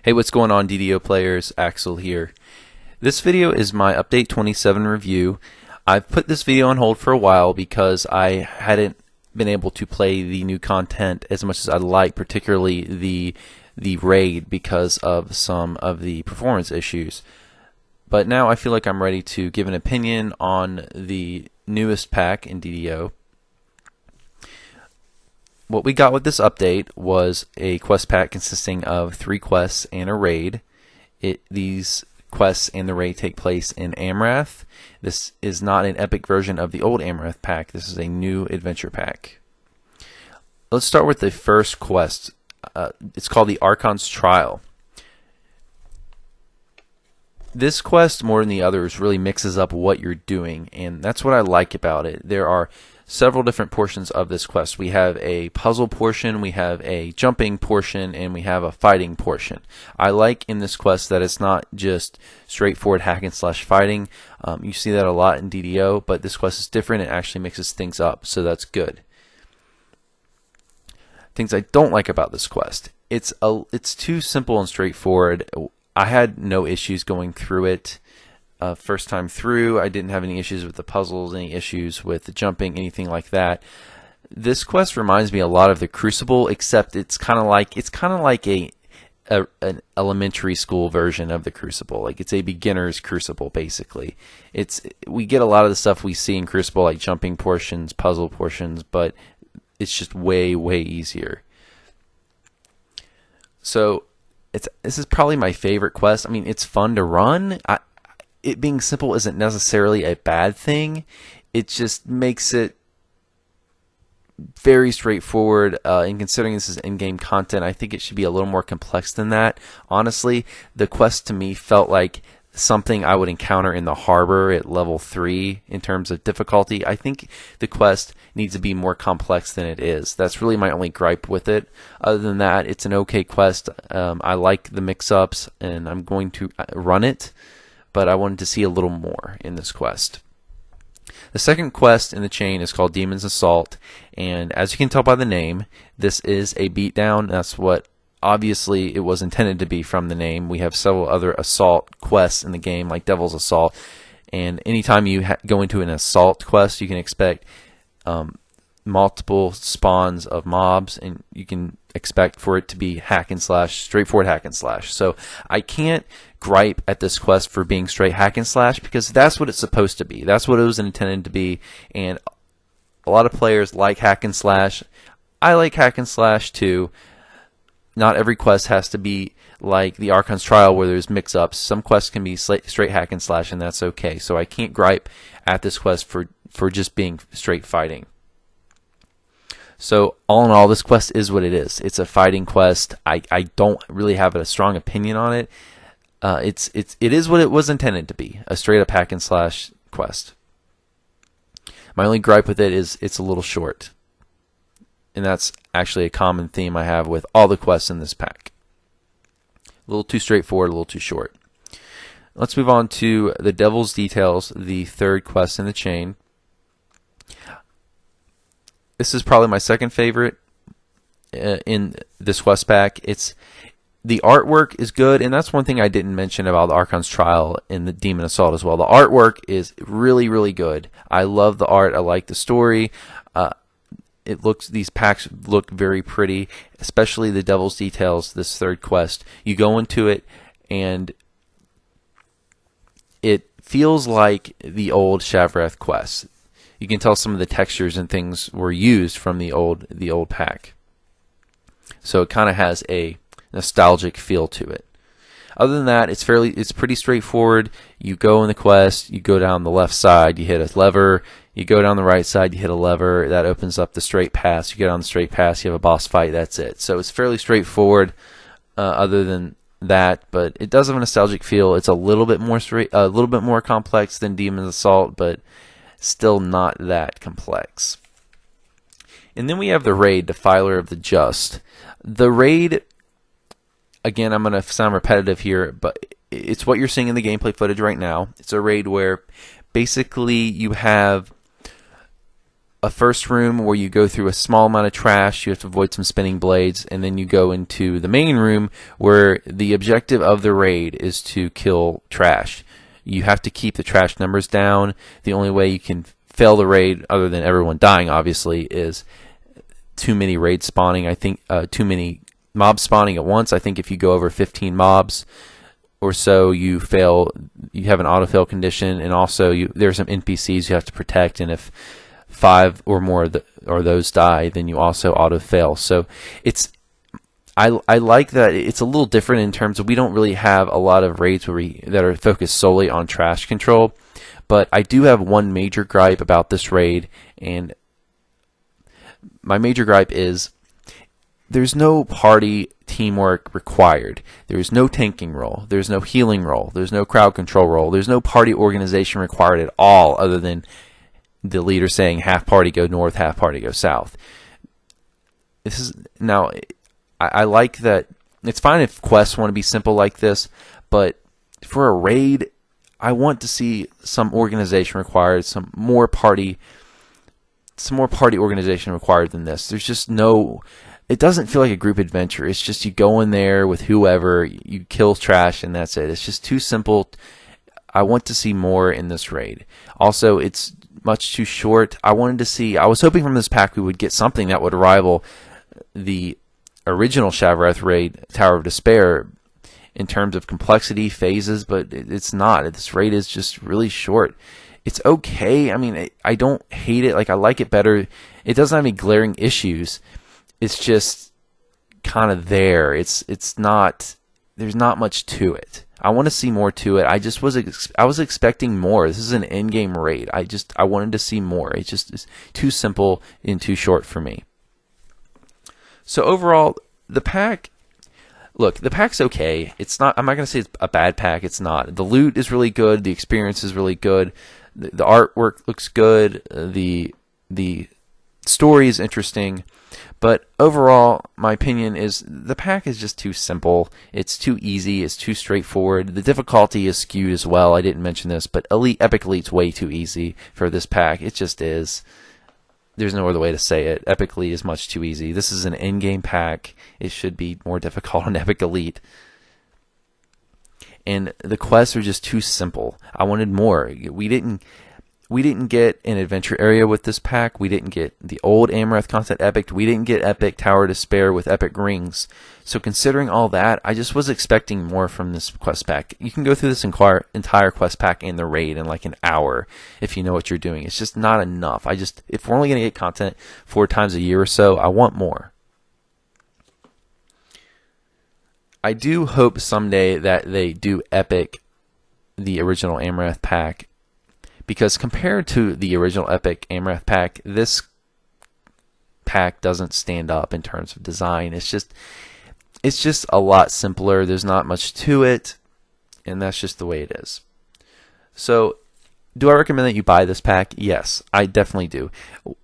Hey, what's going on, DDO players? Axel here. This video is my Update 27 review. I've put this video on hold for a while because I hadn't been able to play the new content as much as I'd like, particularly the raid, because of some of the performance issues. But now I feel like I'm ready to give an opinion on the newest pack in DDO. What we got with this update was a quest pack consisting of 3 quests and a raid. These quests and the raid take place in Amrath. This is not an epic version of the old Amrath pack. This is a new adventure pack. Let's start with the first quest. It's called the Archons Trial. This quest, more than the others, really mixes up what you're doing, and that's what I like about it. There are several different portions of this quest. We have a puzzle portion, we have a jumping portion, and we have a fighting portion. I like in this quest that it's not just straightforward hack and slash fighting. You see that a lot in DDO, but this quest is different. It actually mixes things up, so that's good. Things I don't like about this quest: it's too simple and straightforward. I had no issues going through it. First time through, I didn't have any issues with the puzzles, any issues with the jumping, anything like that. This quest reminds me a lot of the Crucible, except it's kind of like an elementary school version of the Crucible. Like, it's a beginner's Crucible, basically. We get a lot of the stuff we see in Crucible, like jumping portions, puzzle portions, but it's just way easier. So this is probably my favorite quest. I mean, it's fun to run. It being simple isn't necessarily a bad thing. It just makes it very straightforward. And considering this is in-game content, I think it should be a little more complex than that. Honestly, the quest to me felt like something I would encounter in the harbor at level 3 in terms of difficulty. I think the quest needs to be more complex than it is. That's really my only gripe with it. Other than that, it's an okay quest. I like the mix-ups, and I'm going to run it, but I wanted to see a little more in this quest. The second quest in the chain is called Demon's Assault, and as you can tell by the name, this is a beatdown. That's what obviously it was intended to be from the name. We have several other assault quests in the game, like Devil's Assault, and anytime you go into an assault quest, you can expect multiple spawns of mobs, and you can expect for it to be hack and slash, straightforward hack and slash. So I can't gripe at this quest for being straight hack and slash, because that's what it's supposed to be. That's what it was intended to be, and a lot of players like hack and slash. I like hack and slash too. Not every quest has to be like the Archons Trial where there's mix-ups. Some quests can be straight hack and slash, and that's okay. So I can't gripe at this quest for just being straight fighting. So all in all, this quest is what it is. It's a fighting quest. I don't really have a strong opinion on it. It is what it was intended to be, a straight up hack and slash quest. My only gripe with it is it's a little short. And that's actually a common theme I have with all the quests in this pack. A little too straightforward, a little too short. Let's move on to the Devil's Details, the third quest in the chain. This is probably my second favorite in this quest pack. The artwork is good, and that's one thing I didn't mention about the Archons Trial in the Demon Assault as well. The artwork is really good. I love the art. I like the story. These packs look very pretty, especially the Devil's Details, this third quest. You go into it, and it feels like the old Shavrath quest. You can tell some of the textures and things were used from the old pack. So it kind of has a nostalgic feel to it. Other than that, it's pretty straightforward. You go in the quest, you go down the left side, you hit a lever. You go down the right side, you hit a lever, that opens up the straight pass. You get on the straight pass, you have a boss fight, that's it. So it's fairly straightforward other than that, but it does have a nostalgic feel. It's a little bit more complex than Demon's Assault, but still not that complex. And then we have the raid, Defiler of the Just. The raid, again, I'm going to sound repetitive here, but it's what you're seeing in the gameplay footage right now. It's a raid where basically you have a first room where you go through a small amount of trash. You have to avoid some spinning blades, and then you go into the main room where the objective of the raid is to kill trash. You have to keep the trash numbers down. The only way you can fail the raid, other than everyone dying, obviously, is too many raids spawning. I think too many mobs spawning at once. I think if you go over 15 mobs or so, you fail. You have an auto-fail condition, and also there's some NPCs you have to protect, and if 5 or more of those die, then you also auto-fail. So I like that it's a little different in terms of we don't really have a lot of raids that are focused solely on trash control. But I do have one major gripe about this raid, and my major gripe is there's no party teamwork required. There's no tanking role. There's no healing role. There's no crowd control role. There's no party organization required at all, other than the leader saying half party go north, half party go south. I like that. It's fine if quests want to be simple like this, but for a raid, I want to see some organization required, some more party organization required than this. There's just it doesn't feel like a group adventure. It's just you go in there with whoever, you kill trash, and that's it. It's just too simple. I want to see more in this raid. Also, it's much too short. I was hoping from this pack we would get something that would rival the original Shavarath raid, Tower of Despair, in terms of complexity, phases, but it's not. This raid is just really short. It's okay. I mean, I don't hate it. Like, I like it better. It doesn't have any glaring issues. It's just kind of there. It's not. There's not much to it. I want to see more to it. I was expecting more. This is an in-game raid. I wanted to see more. It's just too simple and too short for me. So overall, the pack's okay. It's not. I'm not going to say it's a bad pack. It's not. The loot is really good. The experience is really good. The artwork looks good. The story is interesting. But overall, my opinion is the pack is just too simple. It's too easy. It's too straightforward. The difficulty is skewed as well. I didn't mention this, but Epic Elite's way too easy for this pack. It just is. There's no other way to say it. Epic Elite is much too easy. This is an in-game pack. It should be more difficult on Epic Elite. And the quests are just too simple. I wanted more. We didn't get an adventure area with this pack. We didn't get the old Amaranth content epic. We didn't get epic Tower of Despair with epic rings. So considering all that, I just was expecting more from this quest pack. You can go through this entire quest pack and the raid in like an hour if you know what you're doing. It's just not enough. If we're only going to get content 4 times a year or so, I want more. I do hope someday that they do epic the original Amaranth pack, because compared to the original epic Amaranth pack, this pack doesn't stand up in terms of design. It's just a lot simpler. There's not much to it, and that's just the way it is. So, do I recommend that you buy this pack? Yes, I definitely do.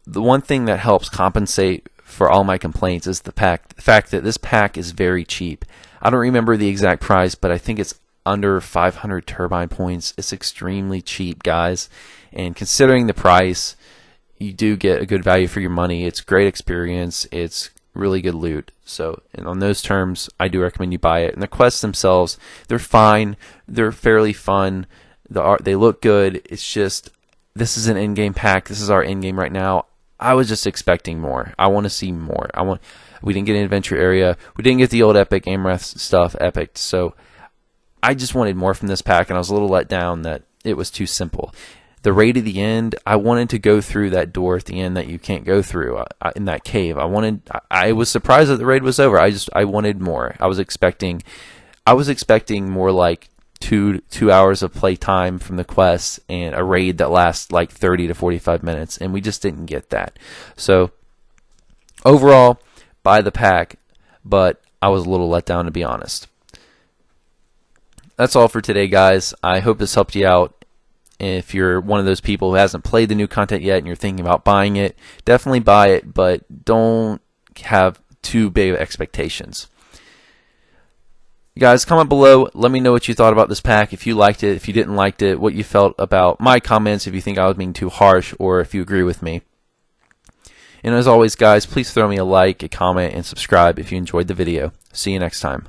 The one thing that helps compensate for all my complaints is the fact that this pack is very cheap. I don't remember the exact price, but I think it's under 500 turbine points. It's extremely cheap, guys. And considering the price, you do get a good value for your money. It's great experience. It's really good loot. So, and on those terms, I do recommend you buy it. And the quests themselves, they're fine. They're fairly fun. They look good. It's just, this is an in-game pack. This is our in-game right now. I was just expecting more. I want to see more. We didn't get an adventure area. We didn't get the old epic Amaranth stuff epic. So I just wanted more from this pack, and I was a little let down that it was too simple. The raid at the end, I wanted to go through that door at the end that you can't go through in that cave. I was surprised that the raid was over. I wanted more. I was expecting more like two hours of playtime from the quest and a raid that lasts like 30 to 45 minutes, and we just didn't get that. So overall, buy the pack, but I was a little let down, to be honest. That's all for today, guys. I hope this helped you out. If you're one of those people who hasn't played the new content yet and you're thinking about buying it, definitely buy it, but don't have too big of expectations. You guys, comment below. Let me know what you thought about this pack. If you liked it, if you didn't like it, what you felt about my comments, if you think I was being too harsh, or if you agree with me. And as always, guys, please throw me a like, a comment, and subscribe if you enjoyed the video. See you next time.